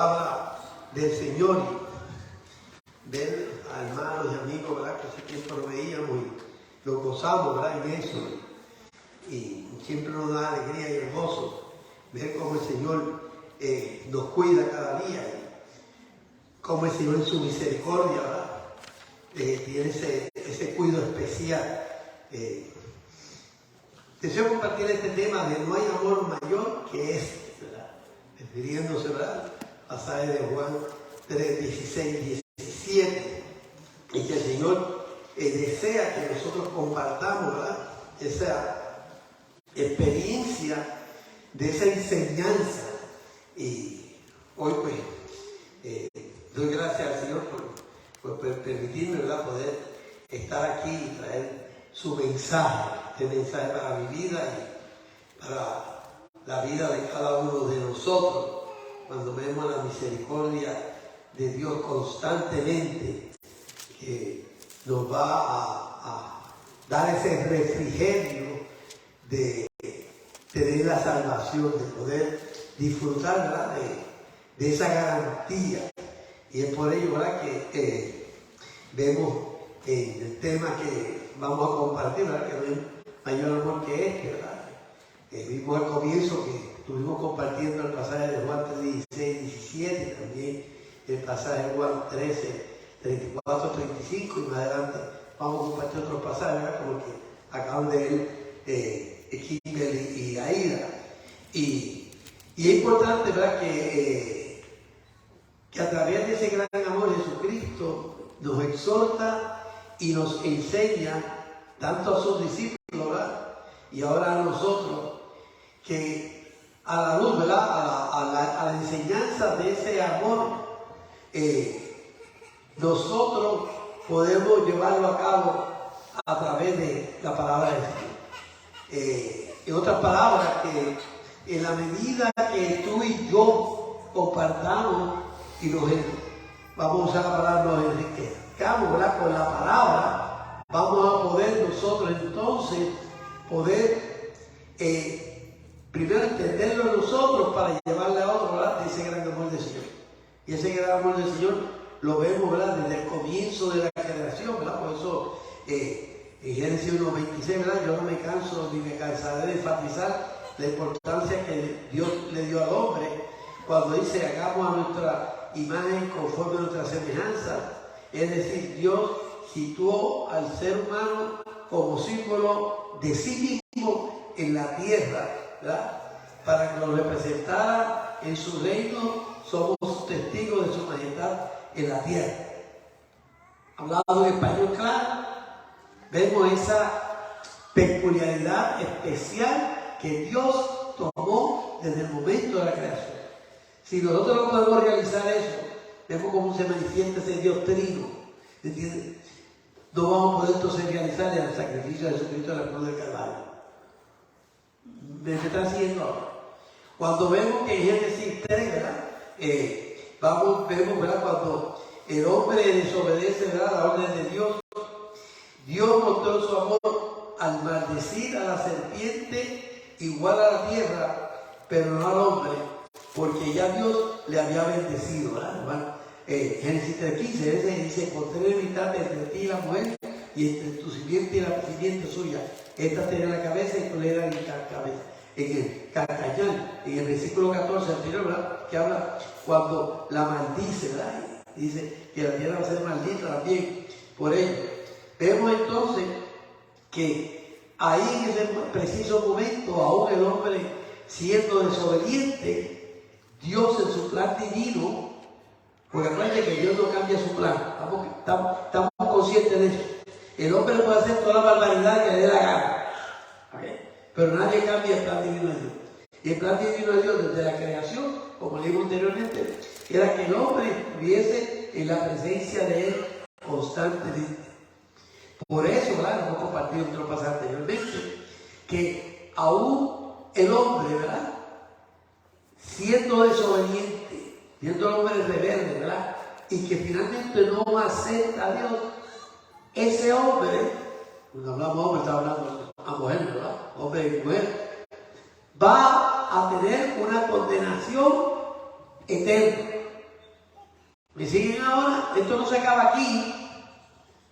palabra del Señor y ver a hermanos y amigos, ¿verdad? Que hace tiempo lo veíamos y lo gozamos, ¿verdad? En eso. Y siempre nos da alegría y el gozo ver cómo el Señor nos cuida cada día y cómo el Señor en su misericordia, ¿verdad? Tiene ese cuidado especial. Deseo compartir este tema de no hay amor mayor que este, ¿verdad? Refiriéndose, ¿verdad? Pasaje de Juan 3, 16, 17, y que el Señor desea que nosotros compartamos, ¿verdad? Esa experiencia de esa enseñanza. Y hoy pues doy gracias al Señor por permitirme, ¿verdad? Poder estar aquí y traer su mensaje, este mensaje para mi vida y para la vida de cada uno de nosotros. Cuando vemos la misericordia de Dios constantemente, que nos va a dar ese refrigerio de tener la salvación, de poder disfrutar, ¿verdad? De esa garantía. Y es por ello, ¿verdad? Que vemos el tema que vamos a compartir, ¿verdad? Que no hay mayor amor que este, ¿verdad? Vimos al comienzo que estuvimos compartiendo el pasaje de Juan 3, 16, 17, también el pasaje de Juan 13, 34, 35, y más adelante vamos a compartir otros pasajes, ¿verdad? Como el que acaban de ver Kimberly y Aida. Y es importante, ¿verdad? Que a través de ese gran amor Jesucristo nos exhorta y nos enseña tanto a sus discípulos, ¿verdad? Y ahora a nosotros, que a la luz, ¿verdad? A la enseñanza de ese amor, nosotros podemos llevarlo a cabo a través de la palabra de Dios. En otras palabras, que en la medida que tú y yo compartamos y vamos a usar la palabra, nos enriquezcamos, ¿verdad? Con la palabra, vamos a poder nosotros entonces primero entenderlo nosotros para llevarle a otro, ¿verdad? De ese gran amor del Señor. Y ese gran amor del Señor lo vemos, ¿verdad? Desde el comienzo de la creación, ¿verdad? Por eso en Génesis 1:26, ¿verdad? Yo no me canso ni me cansaré de enfatizar la importancia que Dios le dio al hombre cuando dice: hagamos a nuestra imagen conforme a nuestra semejanza. Es decir, Dios situó al ser humano como símbolo de sí mismo en la tierra, ¿verdad? Para que lo representara en su reino. Somos testigos de su majestad en la tierra. Hablado en español claro, vemos esa peculiaridad especial que Dios tomó desde el momento de la creación. Si nosotros no podemos realizar eso, vemos cómo se manifiesta ese Dios trino, ¿entiendes? No vamos a poder entonces realizar el sacrificio de Jesucristo en la cruz del Calvario. ¿Me está haciendo ahora? Cuando vemos que en Génesis 3, ¿verdad? Vemos, ¿verdad? Cuando el hombre desobedece, ¿verdad?, la orden de Dios, Dios mostró su amor al maldecir a la serpiente igual a la tierra, pero no al hombre, porque ya Dios le había bendecido, ¿verdad, hermano? Génesis 3:15 dice: pondré enemistad entre ti y la mujer, y entre tu simiente y la simiente suya. Esta te dará la cabeza y tú le darás la cabeza. En el carcañal, en el versículo 14 anterior, ¿verdad?, que habla cuando la maldice, ¿verdad? Dice que la tierra va a ser maldita también por ello. Vemos entonces que ahí en ese preciso momento, aún el hombre siendo desobediente, Dios en su plan divino, porque acuérdense que Dios no cambia su plan, estamos conscientes de eso. El hombre puede hacer toda la barbaridad que le dé la gana, ¿okay? Pero nadie cambia el plan divino de Dios. Y el plan divino de Dios desde la creación, como leímos anteriormente, era que el hombre estuviese en la presencia de Él constantemente. Por eso, ¿verdad?, hemos compartido otro pasaje anteriormente, que aún el hombre, ¿verdad?, siendo desobediente, siendo el hombre rebelde, ¿verdad?, y que finalmente no acepta a Dios, ese hombre, cuando hablamos hombre, está hablando a mujer, ¿verdad?, hombre y mujer, va a tener una condenación eterna. esto no se acaba aquí.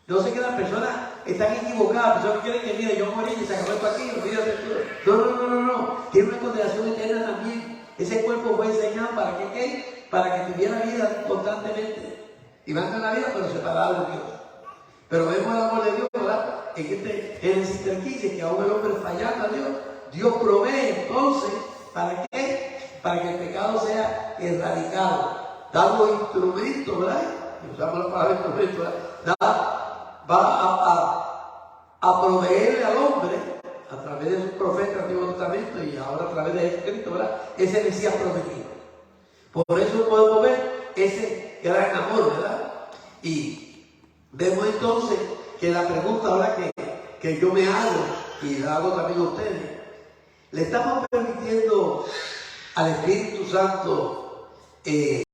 No sé que las personas están equivocadas, personas quieren que, mira, yo morí y se acabó esto aquí, olvídate tú. No. Tiene una condenación eterna también. Ese cuerpo fue diseñado para que, ¿qué? Para que tuviera vida constantemente. Y van a la vida, pero separado de Dios. Pero vemos el amor de Dios, ¿verdad? En Génesis 3:15, que aún el hombre fallando a Dios, Dios provee entonces, ¿para qué? Para que el pecado sea erradicado. Dando instrumentos, ¿verdad? Usamos la palabra instrumento, ¿verdad? Va a proveerle al hombre, a través de sus profetas del Antiguo Testamento y ahora a través de Jesucristo, ¿verdad? Ese Mesías prometido. Por eso podemos ver ese gran amor, ¿verdad? Y vemos entonces que la pregunta ahora que yo me hago, y la hago también a ustedes, ¿le estamos permitiendo al Espíritu Santo que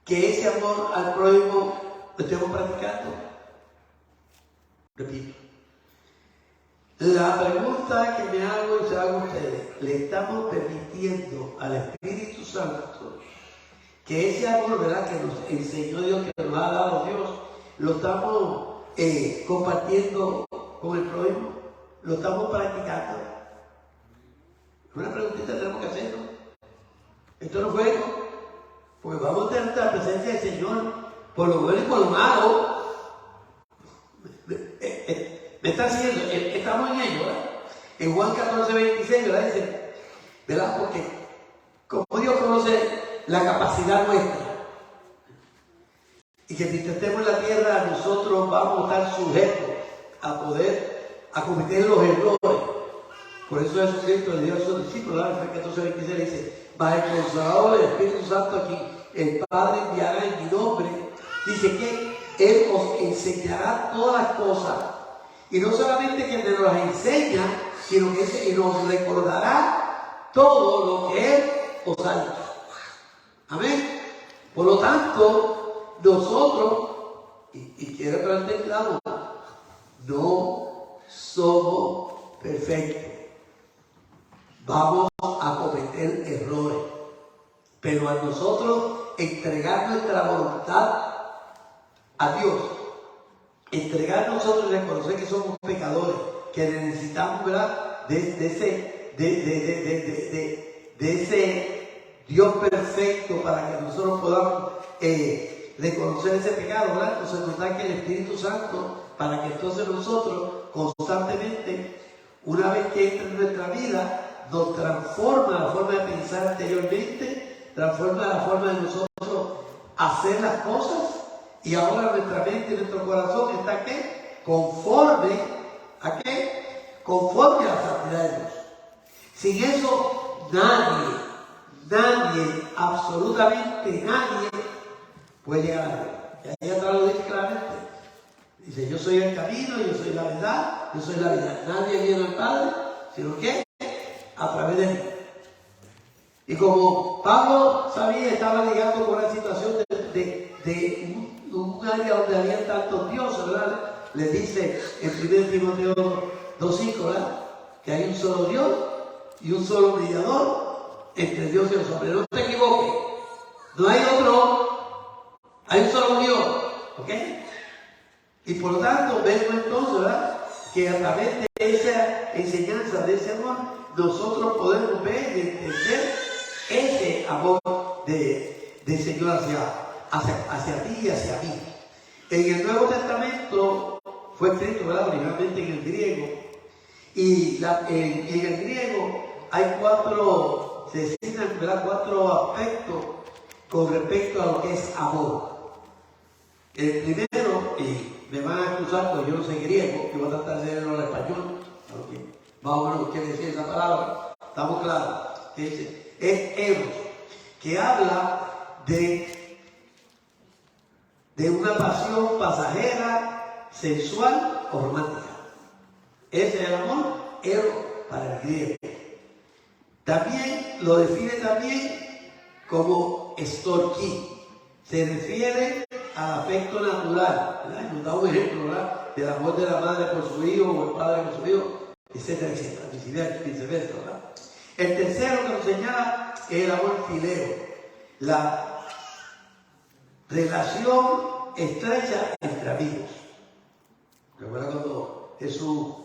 ese amor al prójimo lo estemos practicando? Repito. La pregunta que me hago y se hago a ustedes, ¿le estamos permitiendo al Espíritu Santo que ese amor, ¿verdad?, que nos enseñó Dios, que nos ha dado Dios, lo estamos compartiendo con el prójimo? ¿Lo estamos practicando? Una preguntita tenemos que hacer, ¿no? Esto no es juego, porque vamos a tener la presencia del Señor por lo bueno y por lo malo. Me está diciendo, estamos en ello, ¿verdad? En Juan 14:26, ¿verdad? Dice, ¿verdad? Porque como Dios conoce la capacidad nuestra, y que si estemos en la tierra, nosotros vamos a estar sujetos a cometer los errores. Por eso Jesucristo le dio a sus discípulos, ¿verdad? En Juan 14:26 dice, mas el Consolador, el Espíritu Santo, aquí el Padre enviará en mi nombre. Dice que Él os enseñará todas las cosas. Y no solamente que nos las enseña, sino que nos recordará todo lo que Él os ha dicho. Amén. Por lo tanto, nosotros, y quiero que lo entendamos, no somos perfectos. Vamos a cometer errores. Pero a nosotros entregar nuestra voluntad a Dios, entregar nosotros y reconocer que somos pecadores, que necesitamos, ¿verdad?, de ese Dios perfecto para que nosotros podamos reconocer ese pecado, ¿verdad? Entonces nos da que el Espíritu Santo, para que entonces nosotros constantemente, una vez que entra en nuestra vida, nos transforma la forma de pensar anteriormente, transforma la forma de nosotros hacer las cosas. Y ahora nuestra mente y nuestro corazón está ¿qué? Conforme a qué? Conforme a la santidad de Dios. Sin eso nadie, absolutamente nadie puede llegar a Dios. Y ahí atrás lo dice claramente. Dice, yo soy el camino, yo soy la verdad, yo soy la vida. Nadie viene al Padre, sino que a través de mí. Y como Pablo sabía, estaba ligando con una situación de un área donde había tantos dioses, ¿verdad? Le dice en 1 Timoteo 2:5, ¿verdad?, que hay un solo Dios y un solo mediador entre Dios y los hombres. No te equivoques, no hay otro, hay un solo Dios, ¿ok? Y por lo tanto vemos entonces, ¿verdad?, que a través de esa enseñanza, de ese amor, nosotros podemos ver y entender ese amor del Señor hacia ti y hacia mí. En el Nuevo Testamento fue escrito, ¿verdad?, originalmente en el griego, y en el griego hay se citan, ¿verdad?, 4 aspectos con respecto a lo que es amor. El primero, y me van a excusar porque yo no sé griego, yo voy a tratar de leerlo en español, porque más o menos quiere decir esa palabra, estamos claros, que dice, es eros, que habla de una pasión pasajera, sensual o romántica. Ese es el amor, eros para el griego. También lo define también como estorquí. Se refiere al afecto natural, ¿verdad? Nos da un ejemplo, ¿verdad?, del amor de la madre por su hijo o el padre por su hijo, etcétera, etcétera, viceversa, ¿verdad? El tercero que nos señala es el amor fileo, la relación estrecha entre amigos. Recuerda cuando Jesús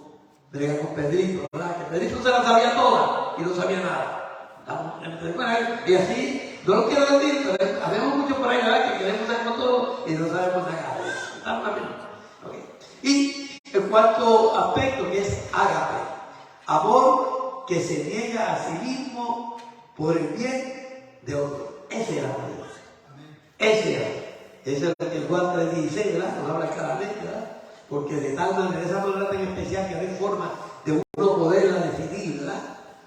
brega con Pedrito, ¿verdad? Que Pedrito se la sabía toda y no sabía nada. Y así, no lo quiero decir, pero habemos muchos por ahí, ¿verdad? Que queremos saber todo y no sabemos nada. Okay. Y el cuarto aspecto, que es ágape, amor que se niega a sí mismo por el bien de otro. Ese era Dios. Ese era. Ese es lo que el Juan 3:16, ¿verdad? Nos habla claramente, ¿verdad? Porque de tal manera, esa manera tan especial que hay forma de uno poderla definir, ¿verdad?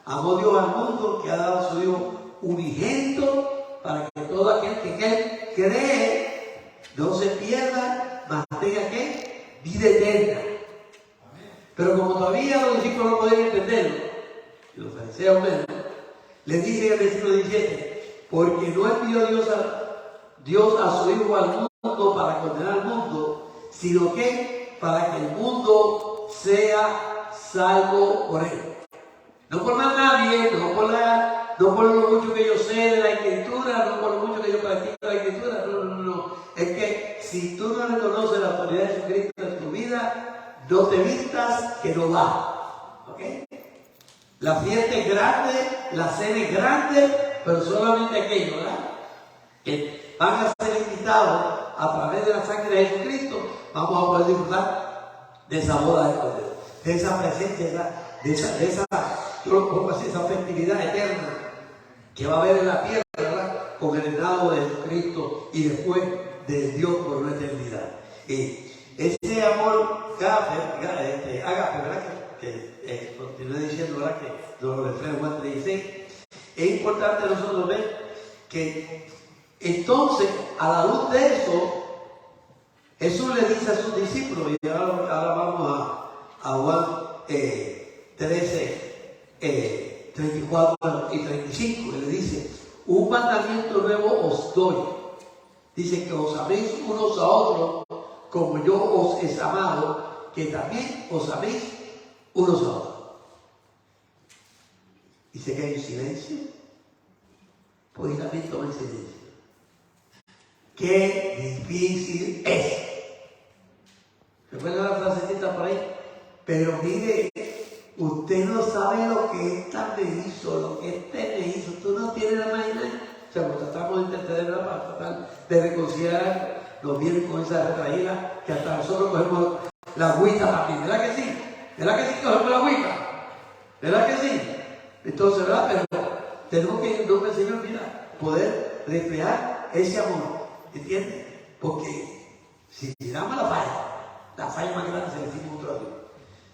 Amó Dios al mundo, que ha dado a su Hijo unigénito, para que todo aquel que en él cree no se pierda, mas tenga que vida eterna. Pero como todavía los discípulos no podían entenderlo, y los fariseos menos, les dice en el versículo 17, porque no envió Dios a su Hijo al mundo para condenar al mundo, sino que para que el mundo sea salvo por él. No por más nadie, no por lo mucho que yo sé de la Escritura, no por lo mucho que yo practico la Escritura, no. Es que si tú no reconoces la autoridad de Jesucristo en tu vida, no te vistas que no va. ¿Ok? La fiesta es grande, la cena es grande, pero solamente aquellos, ¿verdad? Que van a ser invitados a través de la sangre de Jesucristo, vamos a poder disfrutar de esa boda de Cordero, de esa presencia, de esa festividad eterna que va a haber en la tierra, ¿verdad? Con el reinado de Jesucristo y después de Dios por una eternidad. Ese amor ágape, ¿verdad? Que continúe diciendo, ¿verdad? Que nos lo refleja Juan 3:16. Es importante nosotros ver que entonces, a la luz de eso, Jesús le dice a sus discípulos, y ahora vamos a Juan 13, 34 y 35, y le dice, un mandamiento nuevo os doy. Dice que os améis unos a otros, como yo os he amado, que también os améis unos a otros. Dice que hay un silencio, pues también toma el silencio. Qué difícil es. ¿Recuerda la frasecita por ahí? Pero mire, usted no sabe lo que esta me hizo, lo que este me hizo. Tú no tienes la imaginación. O sea, cuando tratamos de interceder para tratar de reconciliar, nos vienen con esa retraída que hasta nosotros cogemos la agüita también. ¿Verdad que sí? ¿Verdad que sí cogemos la agüita? ¿Verdad que sí? Entonces, ¿verdad? Pero tenemos que, en nombre del Señor, mira, poder reflejar ese amor. ¿Entiendes? Porque si miramos la falla más grande se le hicimos otro a Dios.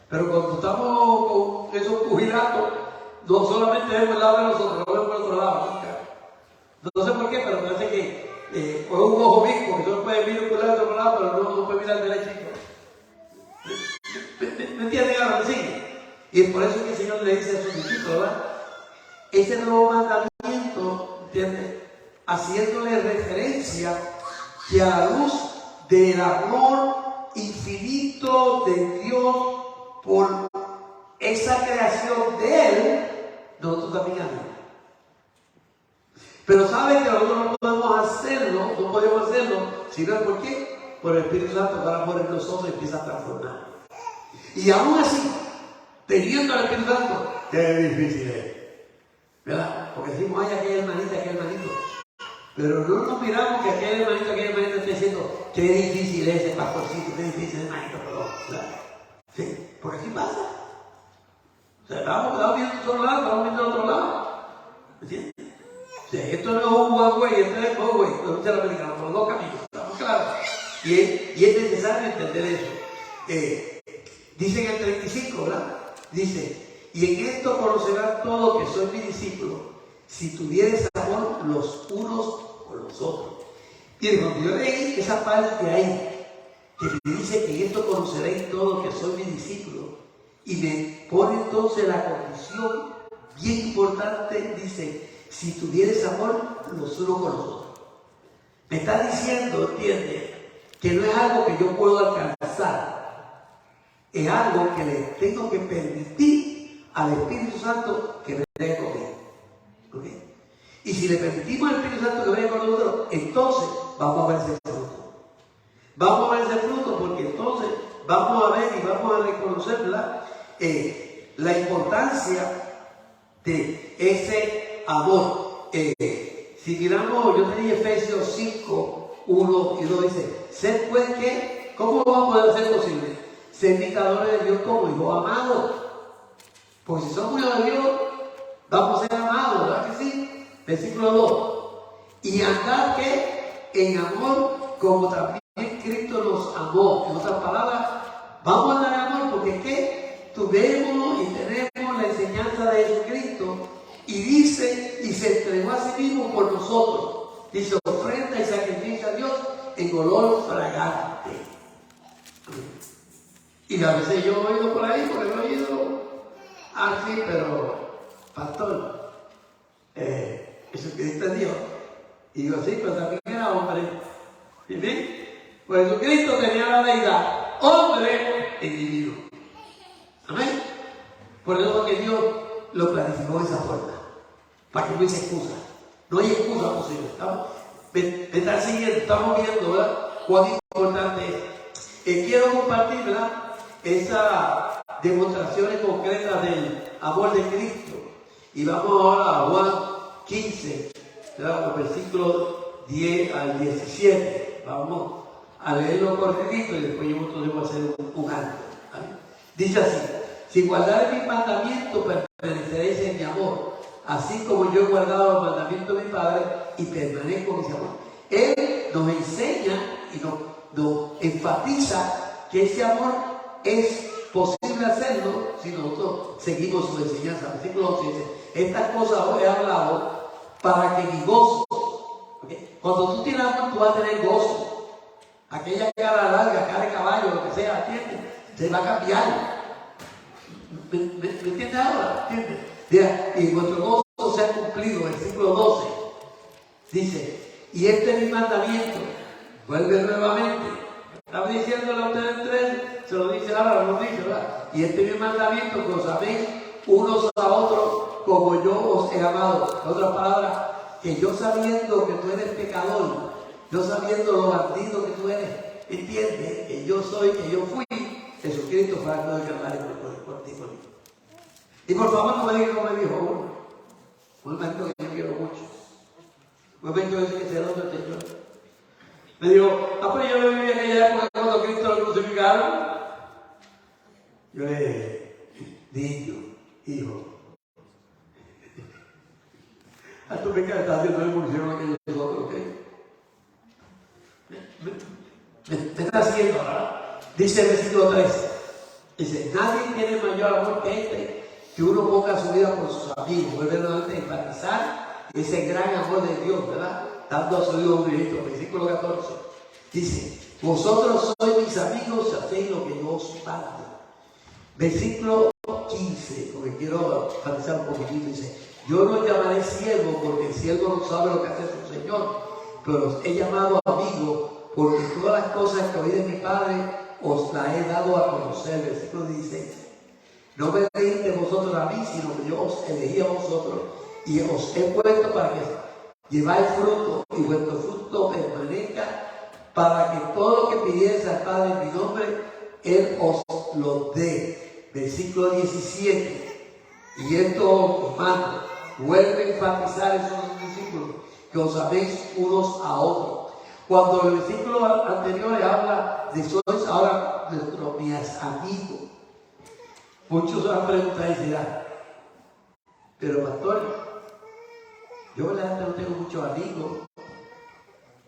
Pero cuando estamos con esos pugilatos, no solamente vemos el lado de nosotros, lo vemos por el otro lado. No sé por qué, pero parece que con un ojo mismo, que solo puede mirar por el otro lado, pero no puede mirar derecho. ¿Me entienden ahora? ¿Me siguen? Y es por eso que el Señor le dice a sus discípulos, ¿verdad? Ese nuevo mandamiento, ¿entiendes? Haciéndole referencia que a la luz del amor infinito de Dios por esa creación de Él, nosotros también amamos. Pero saben que nosotros no podemos hacerlo, sino ¿por qué? Por el Espíritu Santo que ahora muere en nosotros y empieza a transformar. Y aún así, teniendo al Espíritu Santo, qué difícil es, ¿verdad? Porque decimos, ay, aquel hermanito. Pero no nos miramos que aquel hermanito está diciendo, qué difícil es ese pastorcito, qué difícil es hermanito, perdón. Sí, porque así pasa. O sea, estamos viendo otro lado, estamos viendo otro lado. ¿Entiendes? O sea, esto no es un Huawei, esto es un Huawei, pero usted lo americano, por los dos caminos, estamos claros. Y es necesario entender eso. Dice en el 35, ¿verdad? Dice, y en esto conocerán todos que soy mi discípulo, si tuvieres amor los unos con los otros. Y cuando yo leí esa parte ahí, que me dice que en esto conoceréis todos que soy mi discípulo, y me pone entonces la condición bien importante, dice, si tuvieres amor los unos con los otros. Me está diciendo, ¿entiendes? Que no es algo que yo puedo alcanzar, es algo que le tengo que permitir al Espíritu Santo que me tenga conmigo. ¿Okay? Y si si le permitimos al Espíritu Santo que venga con nosotros, entonces vamos a ver ese fruto. Vamos a ver ese fruto porque entonces vamos a ver y vamos a reconocer, ¿verdad? La importancia de ese amor. Si miramos, yo tenía Efesios 5, 1 y 2, dice, ¿ser pues qué? ¿Cómo vamos a poder ser posible? Ser imitadores de Dios como hijos amados. Porque si somos hijos de Dios, vamos a ser amados, ¿verdad que sí? Versículo 2. Y andar que en amor como también Cristo nos amó. En otras palabras, vamos a andar en amor porque ¿qué? Tuvimos y tenemos la enseñanza de Jesucristo. Y dice, y se entregó a sí mismo por nosotros. Dice, ofrenda y sacrificio a Dios en olor fragante. Y a veces yo he oído por ahí, porque no he oído así, pero pastor, Jesucristo es Dios. Y digo, sí, pero también era hombre. ¿Sí? Pues Jesucristo tenía la deidad, hombre e individuo. Amén. Por eso que Dios lo planificó de esa forma, para que no hubiese excusa. No hay excusa posible. Me están siguiendo, estamos viendo, ¿verdad? Cuán importante es. Quiero compartir, ¿verdad? Esas demostraciones concretas del amor de Cristo. Y vamos ahora a Juan 15, ¿verdad? Los versículos 10 al 17. Vamos a leerlo cortito y después yo voy a hacer un alto. ¿Vale? Dice así: si guardareis mis mandamientos, permaneceréis en mi amor, así como yo he guardado los mandamientos de mi Padre y permanezco en ese amor. Él nos enseña y nos enfatiza que ese amor es posible hacerlo si nosotros seguimos su enseñanza. Versículo 11 dice: estas cosas os he hablado para que mi gozo, ¿okay? Cuando tú tienes amor, tú vas a tener gozo. Aquella cara larga, cara de caballo, lo que sea, ¿entiendes? Se va a cambiar. ¿Me entiendes ahora? ¿Entiendes? Y vuestro gozo se ha cumplido. Versículo 12 dice: y este es mi mandamiento. Vuelve nuevamente. Estaba diciéndole a ustedes tres, se lo dice ahora, lo dice, ¿verdad? Y este es mi mandamiento, que os améis unos a otros como yo os he amado. En otras palabras, que yo sabiendo que tú eres pecador, yo sabiendo lo bandido que tú eres, entiendes que yo soy, que yo fui, Jesucristo fue a de Calvario por ti, por mí. Y por favor no me digan como me dijo uno, un momento que yo quiero mucho, un momento ese que se da otro Señor. Me dijo, pero yo no viví en aquella época cuando Cristo lo crucificaron. Yo le dije, hijo, a tu pecado está haciendo evolución aquellos otros, ¿ok? Me está haciendo, ¿verdad? Dice el versículo 13, dice, nadie tiene mayor amor que este, que uno ponga su vida por sus amigos. Vuelve a enfatizar ese gran amor de Dios, ¿verdad? Dando a su hijo un hijito. Versículo 14 dice, vosotros sois mis amigos, hacéis lo que yo os mando. Versículo 15, porque quiero enfatizar un poquitito, dice, yo no llamaré siervo porque el siervo no sabe lo que hace su Señor, pero os he llamado amigos porque todas las cosas que oí de mi Padre os las he dado a conocer. Versículo 16, no me elegiste vosotros a mí, sino que yo os elegí a vosotros y os he puesto para que lleváis fruto y vuestro fruto permanezca, para que todo lo que pidiese al Padre en mi nombre, Él os lo dé. Versículo 17, y esto os mando, vuelve a enfatizar esos discípulos, que os améis unos a otros. Cuando el versículo anterior habla de sois ahora nuestros mis amigos, muchos se van a preguntar y dirán, pero pastor, yo verdaderamente no tengo muchos amigos,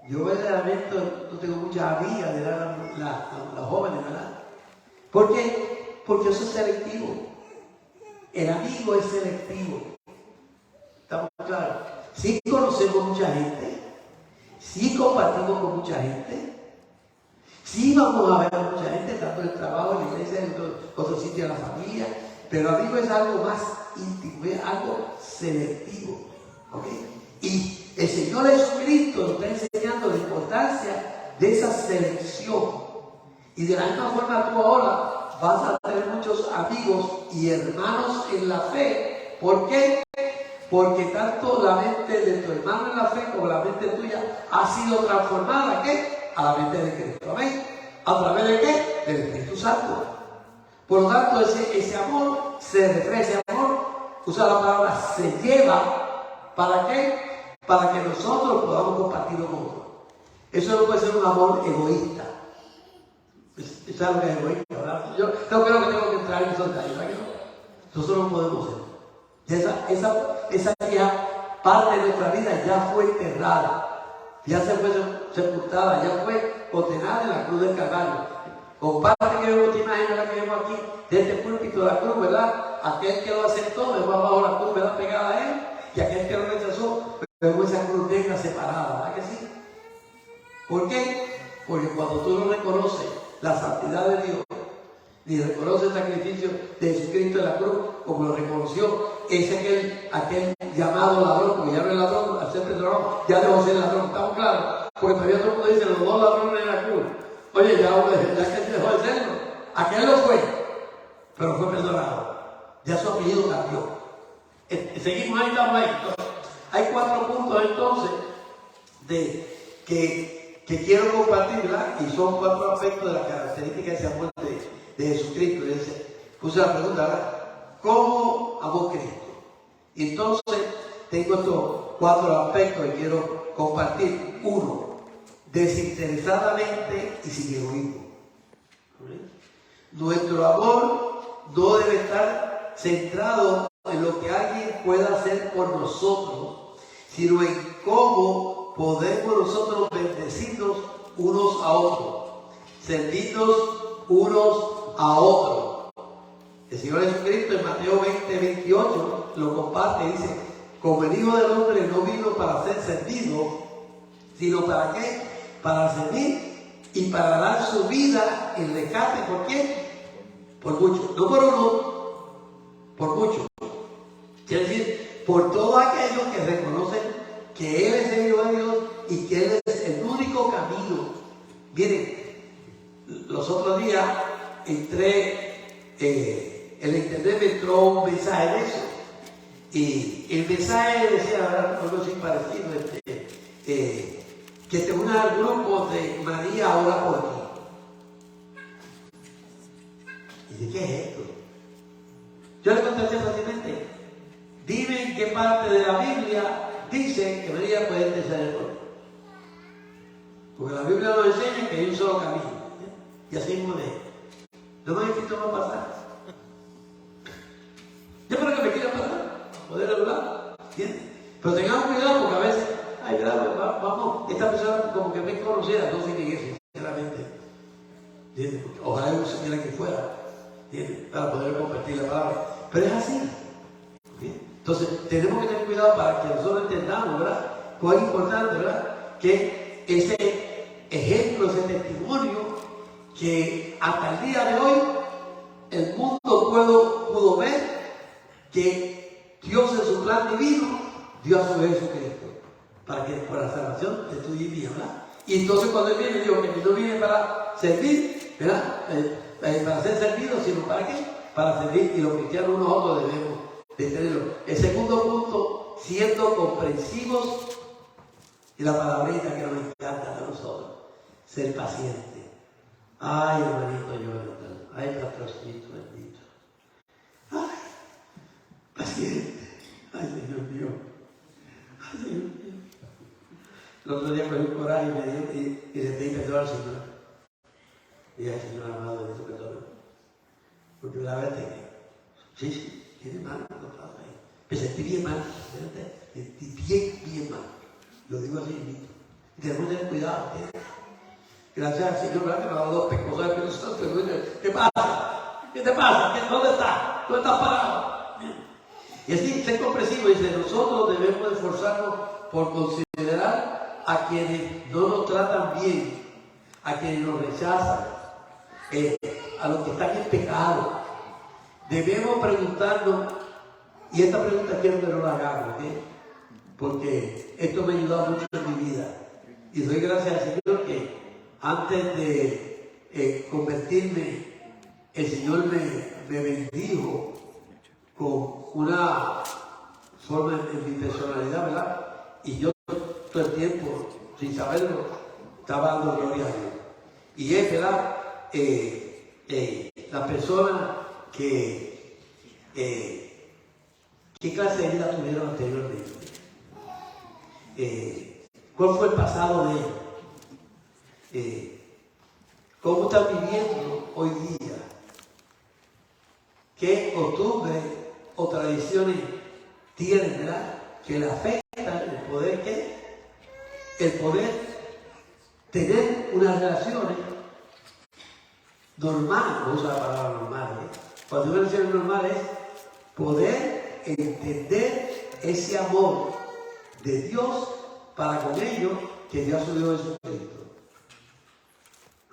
yo verdaderamente no tengo muchas amigas, de las jóvenes, ¿verdad? ¿Por qué? Porque eso es selectivo. El amigo es selectivo. ¿Estamos claros? Sí conocemos mucha gente, sí compartimos con mucha gente, sí vamos a ver a mucha gente, tanto en el trabajo, en la iglesia, en otro sitio de la familia, pero amigo es algo más íntimo, es algo selectivo. ¿Okay? Y el Señor Jesucristo nos está enseñando la importancia de esa selección. Y de la misma forma tú ahora vas a tener muchos amigos y hermanos en la fe. ¿Por qué? porque tanto la mente de tu hermano en la fe como la mente tuya ha sido transformada, ¿qué? A la mente de Cristo. Amén. ¿A través de qué? Del Espíritu Santo. Por lo tanto, ese amor se refleja, ese amor, usa la palabra se lleva, ¿para qué? Para que nosotros podamos compartirlo con otros. Eso no puede ser un amor egoísta. ¿Sabes lo que es egoísta, verdad? Yo no creo que tengo que entrar en esos detalles, ¿verdad? Nosotros no podemos ser. Esa ya parte de nuestra vida ya fue enterrada, ya se fue sepultada, ya fue condenada en la cruz del Calvario. Comparte que vemos esta imagen, ¿verdad? Que vemos aquí, de este púlpito de la cruz, ¿verdad? Aquel que lo aceptó, vemos abajo la cruz, ¿verdad? Pegada a él, y aquel que lo rechazó, vemos esa cruz negra separada, ¿verdad que sí? ¿Por qué? Porque cuando tú no reconoces la santidad de Dios, ni reconoces el sacrificio de Jesucristo en la cruz, como lo reconoció, es aquel llamado ladrón, porque ya no es ladrón, al ser ladrón, ya debo ser ladrón, ¿estamos claros? Porque todavía todo el mundo dice, los dos ladrones en la cruz. Oye, ya que dejó de serlo, aquel lo fue, pero fue perdonado. Ya su apellido cambió. Seguimos ahí, estamos ahí. Entonces, hay 4 puntos entonces que quiero compartir, ¿verdad? Y son 4 aspectos de la característica de ese amor de Jesucristo. Puse la pregunta, ¿verdad? ¿Cómo amó Cristo? Y entonces tengo estos 4 aspectos que quiero compartir. 1, desinteresadamente y sin egoísmo. Nuestro amor no debe estar centrado en lo que alguien pueda hacer por nosotros, sino en cómo podemos nosotros bendecirnos unos a otros, servirnos unos a otros. El Señor Jesucristo en Mateo 20:28 lo comparte y dice, como el Hijo del Hombre no vino para ser servido, sino para qué? Para servir y para dar su vida en rescate. ¿Por quién? Por muchos. No por uno, por muchos. Quiere decir, por todos aquellos que reconocen que Él es el Hijo de Dios y que Él es el único camino. Miren, los otros días en el internet me entró un mensaje de eso. Y el mensaje decía algo así parecido, que te una al grupo de María ora por ti. ¿Y de qué es esto? Yo le contesté fácilmente. Dime en qué parte de la Biblia dice que María puede interceder por ti. Porque la Biblia nos enseña que hay un solo camino. Y así mismo es. No me han escrito más pasajes. Yo creo que me quiero pasar, poder hablar. ¿Entiendes? Pero tengamos cuidado porque a veces, ay, verdad, vamos, esta persona como que me conocida, no sé quién es, sinceramente. ¿Entiendes? Porque ojalá yo supiera que fuera, ¿entiendes? Para poder compartir la palabra. Pero es así. ¿Entiendes? Entonces, tenemos que tener cuidado para que nosotros entendamos, ¿verdad? Cuán importante, ¿verdad? Que ese ejemplo, ese testimonio, que hasta el día de hoy el mundo pudo ver que Dios en su plan divino dio a su Jesucristo para que por la salvación de tu y mía, ¿verdad? Y entonces cuando Él viene, digo que no viene para servir, ¿verdad? Para ser servido, sino para qué? Para servir, y los cristianos unos otros debemos de tenerlo. El segundo punto, siendo comprensivos, y la palabrita que nos encanta a nosotros, ser paciente. Ay, hermanito Jonathan, ay, pastorcito bendito. Ay, paciente. Ay, Señor mío. Ay, Señor mío. El otro día cogí un coraje y le pedí perdón al Señor. Y dije, Señor amado, de tu perdón. Porque la verdad es que, sí, tiene mal, no pasa ahí. Me sentí bien mal, me sentí bien mal. Lo digo así mismo. Y tenemos que tener cuidado, ¿entiendes? Gracias al Señor, ¿verdad? Que me ha dado 2 pecosas, pero ¿qué pasa? ¿Qué te pasa? ¿Dónde estás? ¿Dónde estás parado? Y así, ser comprensivo, dice, nosotros debemos esforzarnos por considerar a quienes no nos tratan bien, a quienes nos rechazan, a los que están en pecado. Debemos preguntarnos, y esta pregunta quiero que nos la hagamos, ¿okay? Porque esto me ha ayudado mucho en mi vida. Y doy gracias al Señor que antes de convertirme, el Señor me bendijo con una forma en mi personalidad, ¿verdad? Y yo todo el tiempo, sin saberlo, estaba dando gloria a Dios. Y es, ¿verdad? La persona que, ¿qué clase de vida tuvieron anteriormente? ¿Cuál fue el pasado de ellos? ¿Cómo están viviendo hoy día? ¿Qué costumbres o tradiciones tienen, ¿verdad? Que le afectan el poder, ¿qué? El poder tener unas relaciones normales, no uso la palabra normal, ¿eh? Cuando una relación normal es poder entender ese amor de Dios para con ellos que Dios ha subido de su Cristo.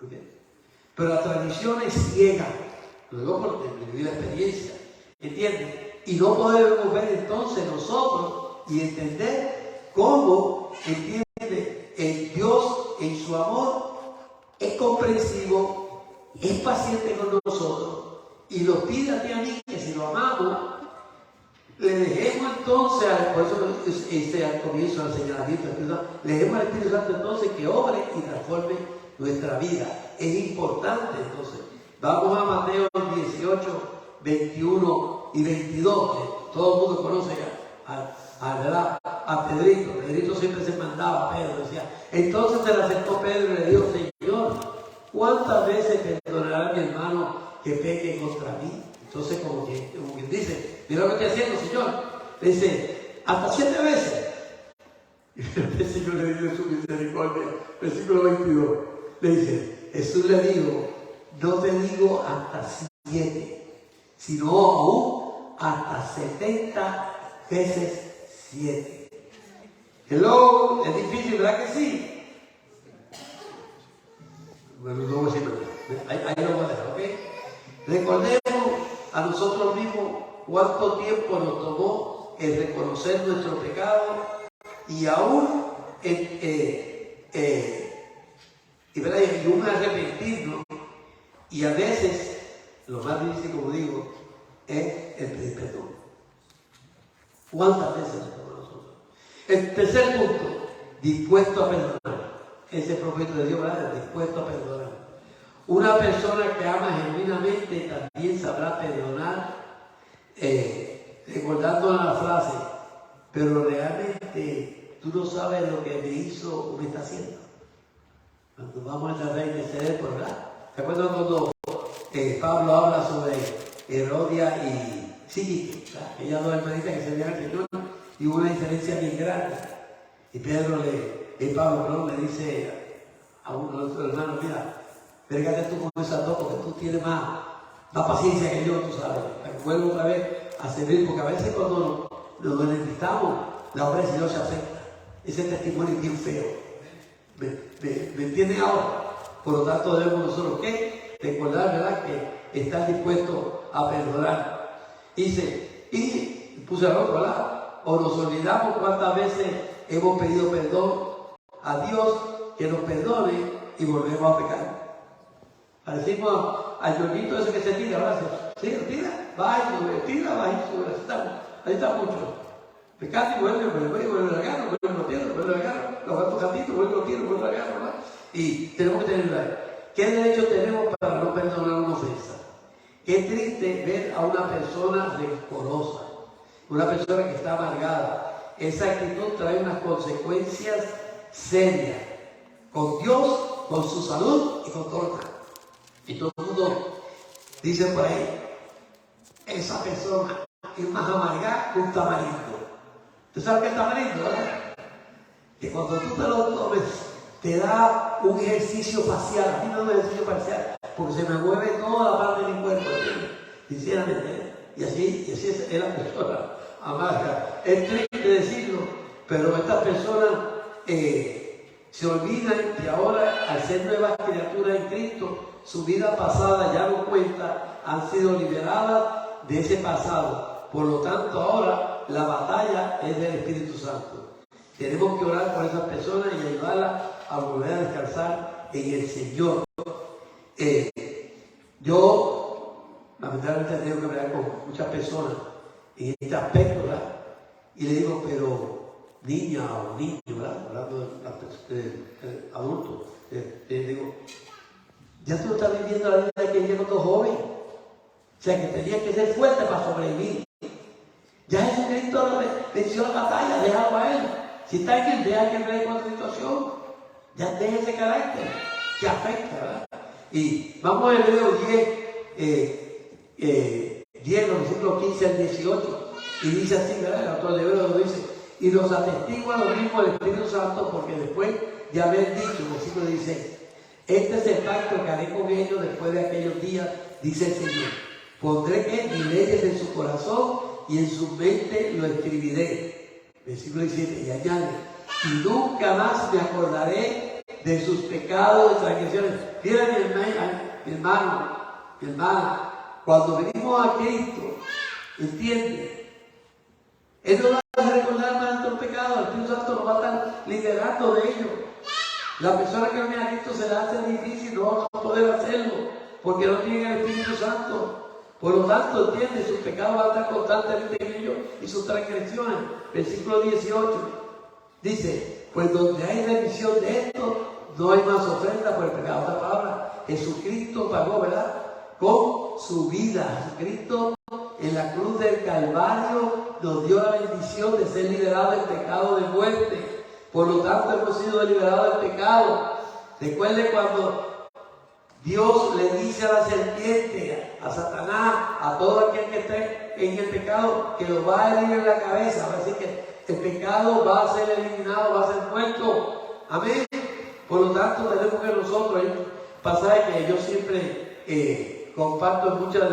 ¿Okay? Pero la tradición es ciega, lo digo por vivir la experiencia, ¿entiendes? Y no podemos ver entonces nosotros y entender cómo, entiende, el Dios en su amor es comprensivo, es paciente con nosotros y nos pide a ti y a mí que si lo amamos, le dejemos entonces, por eso al comienzo del señalamiento, le dejemos al Espíritu Santo entonces que obre y transforme nuestra vida. Es importante entonces. Vamos a Mateo 18, 21 y 22, que todo el mundo conoce a Pedrito. Pedrito siempre se mandaba a Pedro, decía. Entonces se le acercó Pedro y le dijo, Señor, ¿cuántas veces perdonará mi hermano que peque contra mí? Entonces como que dice, mira lo que estoy haciendo, Señor. Le dice, hasta 7 veces. Y el Señor le dio su misericordia. Versículo 22. Le dice, Jesús le dijo, no te digo hasta 7, sino aún hasta 70 veces 7. Hello, es difícil, ¿verdad que sí? Bueno, no voy a decir nada. Ahí lo voy a dejar, ¿ok? Recordemos a nosotros mismos cuánto tiempo nos tomó el reconocer nuestro pecado y aún y un arrepentirnos. Y a veces, lo más difícil, como digo, es el pedir perdón. ¿Cuántas veces nos tomó a nosotros? El tercer punto, dispuesto a perdonar. Ese profeta de Dios, ¿verdad? Dispuesto a perdonar. Una persona que ama genuinamente también sabrá perdonar, recordando la frase, pero realmente tú no sabes lo que me hizo o me está haciendo. Cuando vamos a tratar de ceder por ¿verdad? ¿Se acuerdan cuando Pablo habla sobre Herodia y Síquique? Aquellas dos hermanitas que se servían al Señor y hubo una diferencia bien grande. Y Pablo le dice a uno de los hermanos, mira, pégate tú con esas dos porque tú tienes más paciencia que yo, tú sabes. Vuelvo otra vez a servir, porque a veces cuando nos necesitamos, la obra del Señor se acepta. Ese testimonio es bien feo. ¿Me entienden ahora? Por lo tanto, debemos nosotros ¿qué? Recordar, ¿verdad? Que estar dispuestos a perdonar. Dice, y puse al otro lado, o nos olvidamos cuántas veces hemos pedido perdón a Dios que nos perdone y volvemos a pecar. Parecimos al llorito ese que se tira, ¿verdad? Sí, lo tira, va y sube, tira, va y sube. Ahí está mucho. Pecado y vuelve a agarrar, vuelve a tirar, vuelve a agarrar, los gatos gatitos, vuelve a tirar, vuelve a agarrar, ¿verdad? Y tenemos que tener ¿qué derecho tenemos para no perdonar una ofensa? Qué triste ver a una persona rencorosa, una persona que está amargada. Esa actitud trae unas consecuencias serias con Dios, con su salud y con todo lo demás. Y todo el mundo dice por ahí, esa persona es más amargada que un tamarindo. ¿Tú sabes qué es tamarindo, verdad? Que cuando tú te lo tomes, te da un ejercicio facial. A mí no es un ejercicio facial, porque se me mueve toda la parte de mi cuerpo. Sinceramente, y así es la persona amarga. Es triste decirlo, pero estas personas se olvidan que ahora, al ser nuevas criaturas en Cristo, su vida pasada ya no cuenta, han sido liberadas de ese pasado. Por lo tanto, ahora la batalla es del Espíritu Santo. Tenemos que orar por esas personas y ayudarlas a volver a descansar en el Señor. Yo, lamentablemente, tengo que hablar con muchas personas en este aspecto, ¿verdad? Y le digo, pero niña o niño, ¿verdad? Hablando de adulto, le digo, ya tú estás viviendo la vida que llegó todo joven. O sea, que tenías que ser fuerte para sobrevivir. Ya Jesucristo venció la batalla, déjalo a él. Si está en él, deja que él vea con la situación. Ya deja ese carácter que afecta, ¿verdad? Y vamos a Hebreo 10, los versículos 15 al 18. Y dice así, ¿verdad? El autor de Hebreo lo dice. Y los atestigua lo mismo el Espíritu Santo, porque después de haber dicho, el versículo 16, este es el pacto que haré con ellos después de aquellos días, dice el Señor. Pondré mis leyes en su corazón y en su mente lo escribiré. Versículo 17, y añade, y nunca más me acordaré de sus pecados y transgresiones. Fíjate, mi hermano, cuando venimos a Cristo, ¿entiende? Él no va a recordar más nuestros pecados, el Espíritu Santo nos va a estar liberando de ellos. La persona que no viene a Cristo se le hace difícil, no va a poder hacerlo, porque no tiene el Espíritu Santo. Por lo tanto, entiende, sus pecados van a estar constantemente en ellos y sus transgresiones. Versículo 18 dice, pues donde hay remisión de esto, no hay más ofrenda por el pecado. Otra palabra, Jesucristo pagó, ¿verdad? Con su vida. Jesucristo en la cruz del Calvario nos dio la bendición de ser liberados del pecado de muerte. Por lo tanto, hemos sido liberados del pecado. Recuerde cuando Dios le dice a la serpiente, a Satanás, a todo aquel que esté en el pecado, que lo va a herir en la cabeza. Va a decir que el pecado va a ser eliminado, va a ser muerto. Amén. Por lo tanto, tenemos que nosotros, hay un pasaje que yo siempre comparto en muchas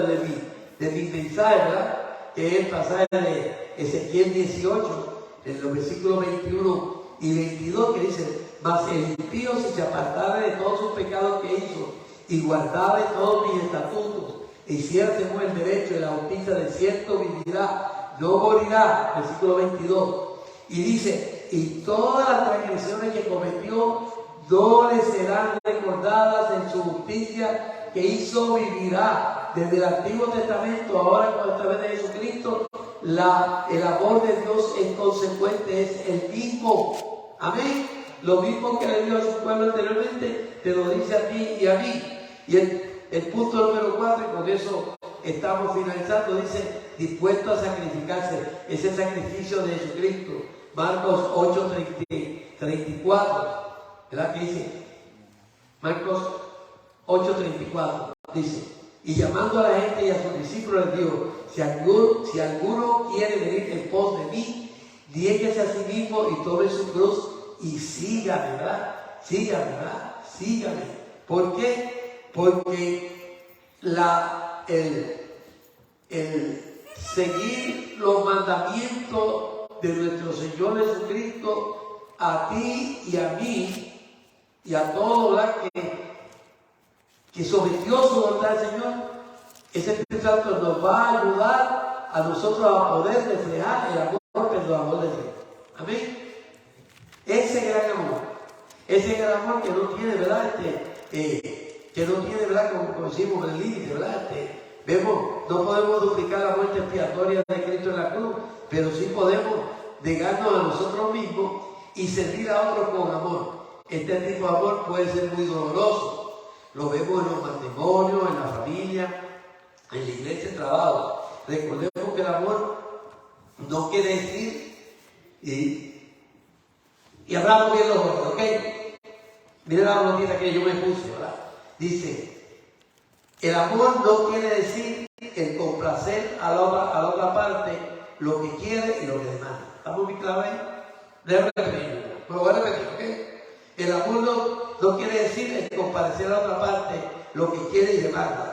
de mis mensajes, ¿verdad? Que es el pasaje de Ezequiel 18, en los versículos 21 y 22, que dice, mas el impío, si se apartare de todos sus pecados que hizo, y guardare todos mis estatutos, e hiciera según el derecho de la justicia, de cierto vivirá, no morirá. Versículo 22. Y dice, y todas las transgresiones que cometió no le serán recordadas, en su justicia que hizo vivirá. Desde el Antiguo Testamento, ahora con esta vez de Jesucristo, el amor de Dios es consecuente, es el mismo. Amén. Lo mismo que le dio a su pueblo anteriormente, te lo dice a ti y a mí. Y el punto número 4, y con eso estamos finalizando, dice, dispuesto a sacrificarse. Es el sacrificio de Jesucristo. Marcos 8, 34. ¿Verdad que dice? Marcos 8, 34. Dice, y llamando a la gente y a sus discípulos les dijo, si alguno quiere venir en pos de mí, niéguese a sí mismo y tome su cruz y sígame, ¿verdad? Sígame, ¿verdad? Sígame. ¿Por qué? Porque el seguir los mandamientos de nuestro Señor Jesucristo a ti y a mí y a todos, ¿verdad? Que sometió su voluntad al Señor, ese Espíritu Santo nos va a ayudar a nosotros a poder reflejar el amor perdonador de Dios. Amén. Ese gran amor que no tiene, ¿verdad? Que no tiene, ¿verdad? Como decimos, el límite, ¿verdad? Vemos, no podemos duplicar la muerte expiatoria de Cristo en la cruz, pero sí podemos negarnos a nosotros mismos y servir a otros con amor. Este tipo de amor puede ser muy doloroso. Lo vemos en los matrimonios, en la familia, en la iglesia, en el trabajo. Recordemos que el amor no quiere decir, y hablamos bien los ojos, ¿ok? Miren la noticia que yo me puse, ¿verdad? Dice, el amor no quiere decir el complacer a la otra parte lo que quiere y lo que demanda. ¿Estamos muy claros ahí? Déjame repetirlo. Lo voy a repetir, ¿ok? El amor no quiere decir el comparecer a la otra parte lo que quiere y demanda.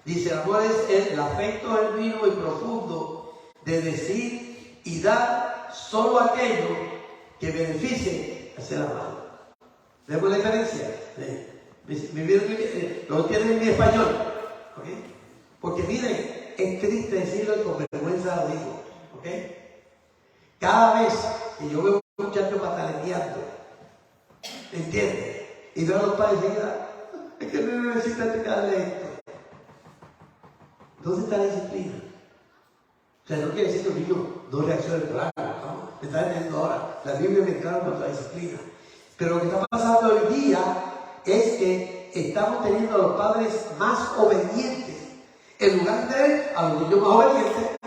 Dice, el amor es el afecto genuino y profundo de decir y dar solo aquello que beneficie a ser amado. ¿Vemos la diferencia? Lo tienen en mi español. ¿Okay? Porque miren, es triste decirlo y con vergüenza lo digo. ¿Okay? Cada vez que yo veo un muchacho pataleando, ¿entiendes? Y veo a los padres decir, es que no necesita explicarle esto. ¿Dónde está la disciplina? O sea, no quiere decir que los niños no reaccionen claro. me está entendiendo ahora. La Biblia me claro contra la disciplina. Pero lo que está pasando hoy día es que estamos teniendo a los padres más obedientes en lugar de tener a los niños más obedientes.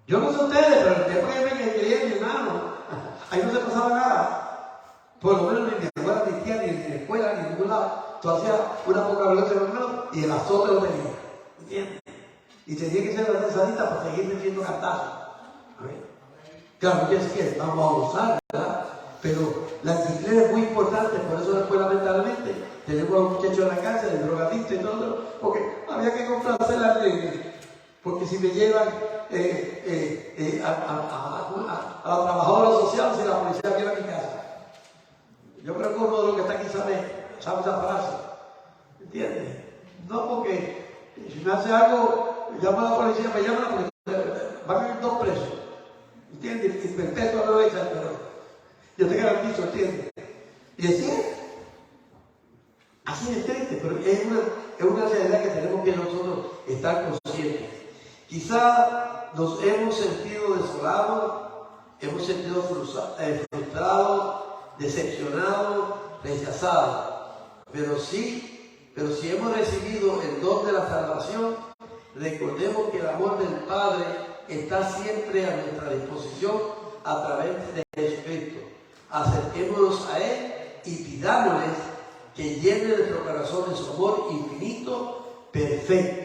Yo no sé ustedes, pero el tiempo que quería mi hermano, ahí no se pasaba nada. Por lo menos ni en mi abuela, ni tía, ni en la escuela, ni en ningún lado. Tú hacías una poca violencia en los hermanos y el azote lo tenía. ¿Entiendes? Y tenía que ser la sadita para seguir metiendo cantazos. Claro, no quiere decir que vamos a gozar, ¿verdad? Pero la disciplina es muy importante, por eso después lamentablemente tenemos a los muchachos en la cárcel, el drogadicto y todo, porque había que comprarse la ley. Porque si me llevan a la trabajadora social, si la policía viene a mi casa. Yo creo que uno de los que está aquí sabe esa frase. ¿Entiendes? No porque si me hace algo, llama a la policía, me llama a la policía, van a ir 2 presos. ¿Entiendes? Y perpetua no echan, pero yo te garantizo, ¿entiendes? Y así es. Así es triste, pero es una realidad que tenemos que nosotros estar conscientes. Quizá nos hemos sentido desolados, hemos sentido frustrados, decepcionados, rechazados. Pero si hemos recibido el don de la salvación, recordemos que el amor del Padre está siempre a nuestra disposición a través de Jesucristo. Acerquémonos a Él y pidámosles que llene nuestro corazón de su amor infinito, perfecto.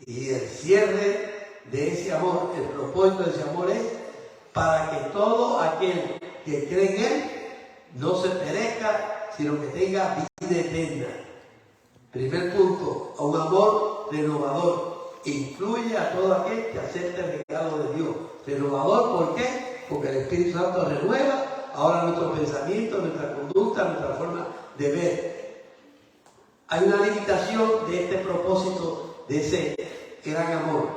Y el cierre de ese amor, el propósito de ese amor es para que todo aquel que cree en Él no se perezca, sino que tenga vida eterna. Primer punto, a un amor renovador. Incluye a todo aquel que acepte el regalo de Dios. Renovador, ¿por qué? Porque el Espíritu Santo renueva ahora nuestro pensamiento, nuestra conducta, nuestra forma de ver. Hay una limitación de este propósito, de ese gran amor.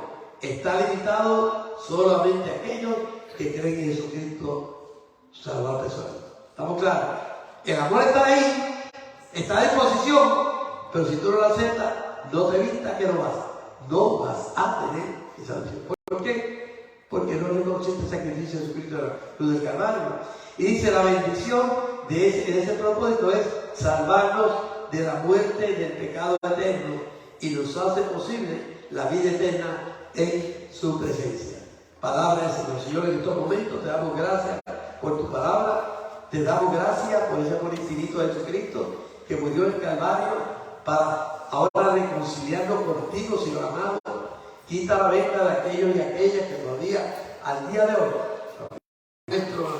Está limitado solamente a aquellos que creen en Jesucristo, Salvador personal. ¿Estamos claros? El amor está ahí, está a disposición, pero si tú no lo aceptas, no te vistas que no vas a tener esa opción. ¿Por qué? Porque no reconoces el sacrificio de Jesucristo de la cruz del Calvario. Y dice, la bendición de ese propósito es salvarnos de la muerte, del pecado eterno, y nos hace posible la vida eterna en su presencia. Palabra del Señor. Señor, en estos momentos te damos gracias por tu palabra, te damos gracias por ese amor infinito de Jesucristo que murió en el Calvario para ahora reconciliarnos contigo, Señor amado. Quita la venda de aquellos y aquellas que todavía al día de hoy nuestro